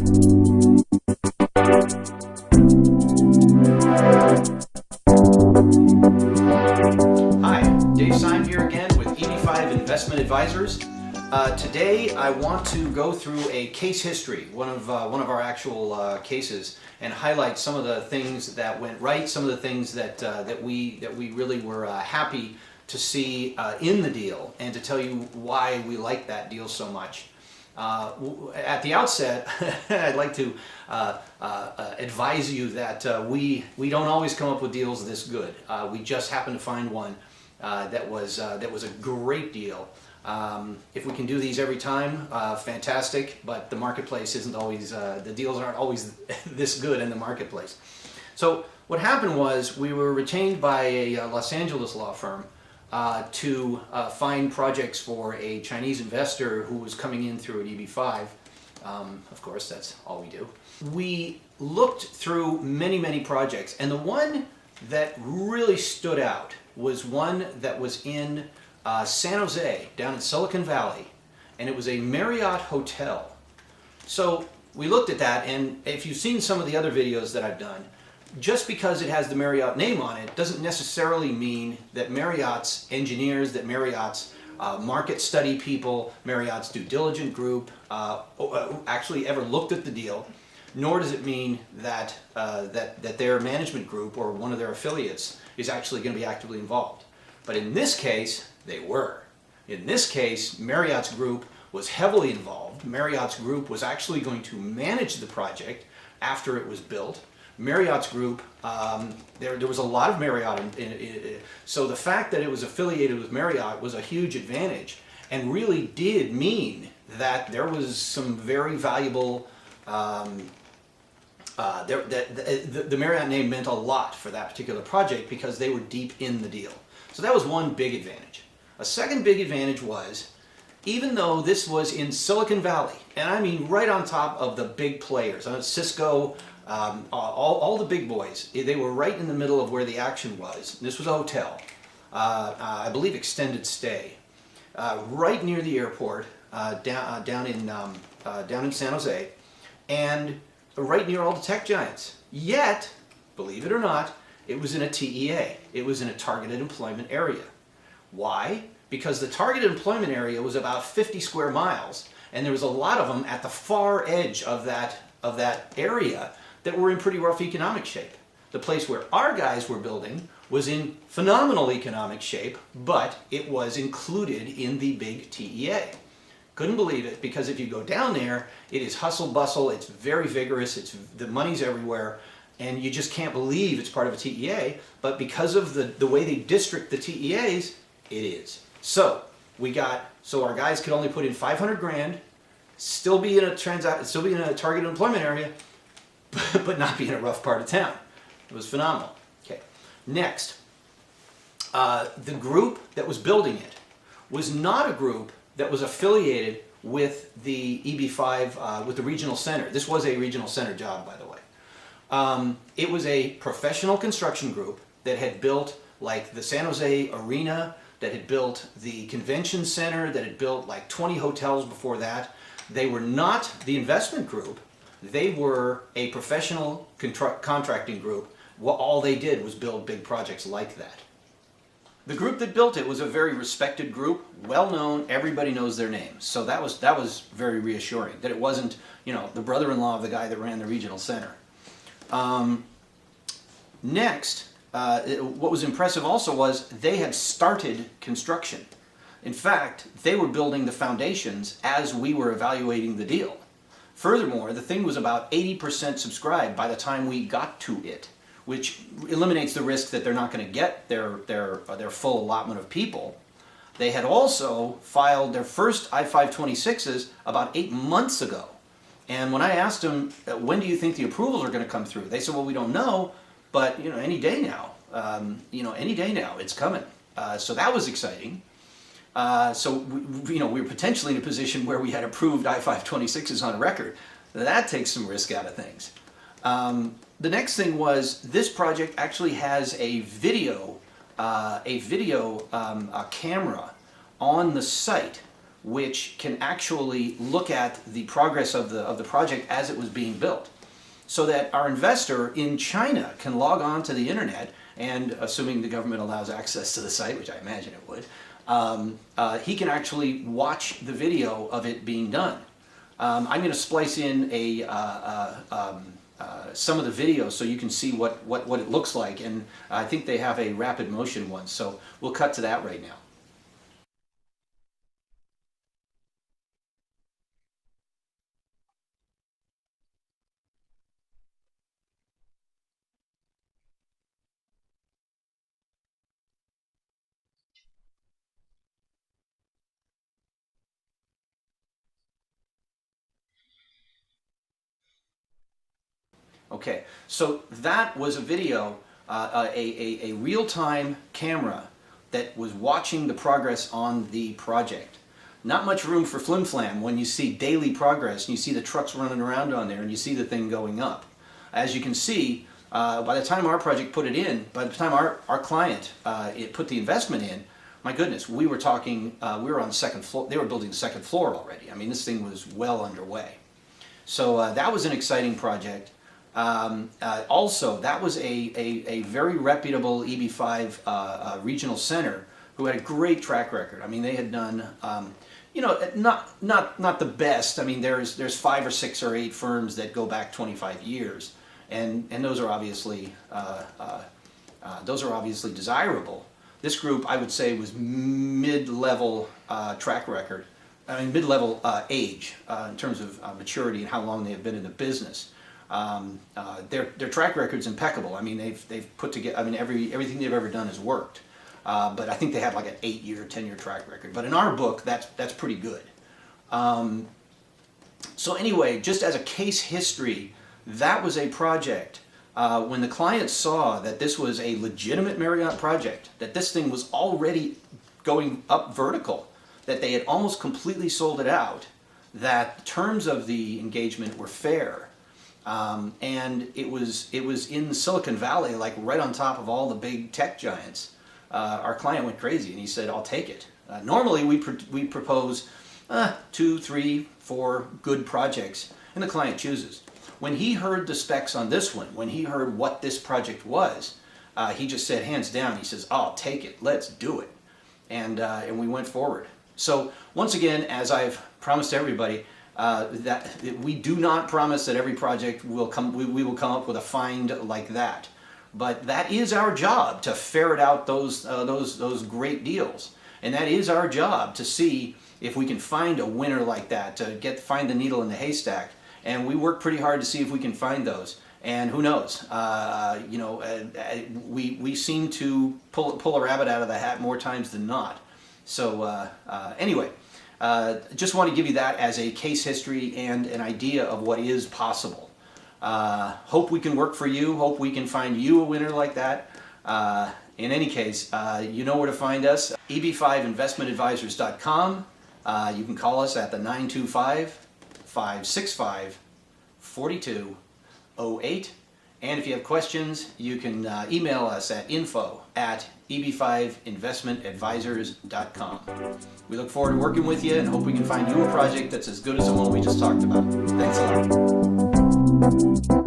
EB-5 Investment Advisors. Today I want to go through a case history, one of our actual cases, and highlight some of the things that went right, some of the things that we really were happy to see in the deal, and to tell you why we like that deal so much. At the outset, I'd like to advise you that we don't always come up with deals this good. We just happened to find one that was a great deal. If we can do these every time, fantastic, but the marketplace isn't always, the deals aren't always this good in the marketplace. So what happened was we were retained by a Los Angeles law firm to find projects for a Chinese investor who was coming in through an EB-5. Of course, that's all we do. We looked through many projects, and the one that really stood out was one that was in San Jose, down in Silicon Valley, and it was a Marriott hotel. So we looked at that, and if you've seen some of the other videos that I've done, just because it has the Marriott name on it doesn't necessarily mean that Marriott's engineers, that Marriott's market study people, Marriott's due diligence group actually ever looked at the deal, nor does it mean that, that their management group or one of their affiliates is actually going to be actively involved. But in this case, they were. In this case, Marriott's group was heavily involved. Marriott's group was actually going to manage the project after it was built. Marriott's group, there was a lot of Marriott so the fact that it was affiliated with Marriott was a huge advantage, and really did mean that there was some very valuable, the Marriott name meant a lot for that particular project because they were deep in the deal. So that was one big advantage. A second big advantage was, even though this was in Silicon Valley, and I mean right on top of the big players, Cisco, all the big boys, they were right in the middle of where the action was. This was a hotel, I believe extended stay, right near the airport, down in San Jose, and right near all the tech giants. Yet, believe it or not, it was in a TEA. It was in a targeted employment area. Why? Because the targeted employment area was about 50 square miles, and there was a lot of them at the far edge of that area that were in pretty rough economic shape. The place where our guys were building was in phenomenal economic shape, but it was included in the big TEA. Couldn't believe it, because if you go down there, it is hustle bustle, it's very vigorous, the money's everywhere, and you just can't believe it's part of a TEA, but because of the way they district the TEAs, it is. So our guys could only put in 500 grand, still be in a targeted employment area, but not be in a rough part of town. It was phenomenal. Okay. Next, the group that was building it was not a group that was affiliated with the EB-5, with the regional center. This was a regional center job, by the way. It was a professional construction group that had built like the San Jose Arena, that had built the convention center, that had built like 20 hotels before that. They were not the investment group. They were a professional contracting group. All they did was build big projects like that. The group that built it was a very respected group, well known, everybody knows their names. So that was very reassuring, that it wasn't, the brother-in-law of the guy that ran the regional center. Next, what was impressive also was they had started construction. In fact, they were building the foundations as we were evaluating the deal. Furthermore, the thing was about 80% subscribed by the time we got to it, which eliminates the risk that they're not going to get their full allotment of people. They had also filed their first I-526s about 8 months ago. And when I asked them, when do you think the approvals are going to come through? They said, well, we don't know, but any day now. Any day now, it's coming. So that was exciting. So we were potentially in a position where we had approved I-526s on record. That takes some risk out of things. The next thing was, this project actually has a video camera on the site, which can actually look at the progress of the project as it was being built. So that our investor in China can log on to the internet, and assuming the government allows access to the site, which I imagine it would, he can actually watch the video of it being done. I'm going to splice in some of the videos so you can see what it looks like, and I think they have a rapid motion one, so we'll cut to that right now. Okay, so that was a video, a real-time camera that was watching the progress on the project. Not much room for flim-flam when you see daily progress and you see the trucks running around on there and you see the thing going up. As you can see, by the time our project put it in, by the time our client put the investment in, my goodness, we were talking, we were on the second floor, they were building the second floor already. I mean, this thing was well underway. So that was an exciting project. Also, that was a very reputable EB-5 regional center who had a great track record. I mean, they had done, you know, not the best. I mean, there's 5 or 6 or 8 firms that go back 25 years, and those are obviously desirable. This group, I would say, was mid-level track record. I mean, mid-level age in terms of maturity and how long they have been in the business. Their track record's impeccable. I mean, they've put together. I mean, everything they've ever done has worked. But I think they have like an 8-year, 10-year track record. But in our book, that's pretty good. So anyway, just as a case history, that was a project. When the client saw that this was a legitimate Marriott project, that this thing was already going up vertical, that they had almost completely sold it out, that the terms of the engagement were fair. And it was in Silicon Valley, like right on top of all the big tech giants. Our client went crazy and he said, "I'll take it." Normally we propose 2, 3, 4 good projects, and the client chooses. When he heard the specs on this one, when he heard what this project was, he just said, hands down, he says, "I'll take it. Let's do it." And we went forward. So once again, as I've promised everybody, that we do not promise that every project will come. We will come up with a find like that, but that is our job, to ferret out those great deals, and that is our job to see if we can find a winner like that, to find the needle in the haystack. And we work pretty hard to see if we can find those. And who knows? You know, we seem to pull a rabbit out of the hat more times than not. So anyway. Just want to give you that as a case history and an idea of what is possible. Hope we can work for you. Hope we can find you a winner like that. In any case, you know where to find us. EB5investmentadvisors.com. You can call us at the 925-565-4208. And if you have questions, you can email us at info@EB5investmentadvisors.com. We look forward to working with you and hope we can find you a project that's as good as the one we just talked about. Thanks a lot.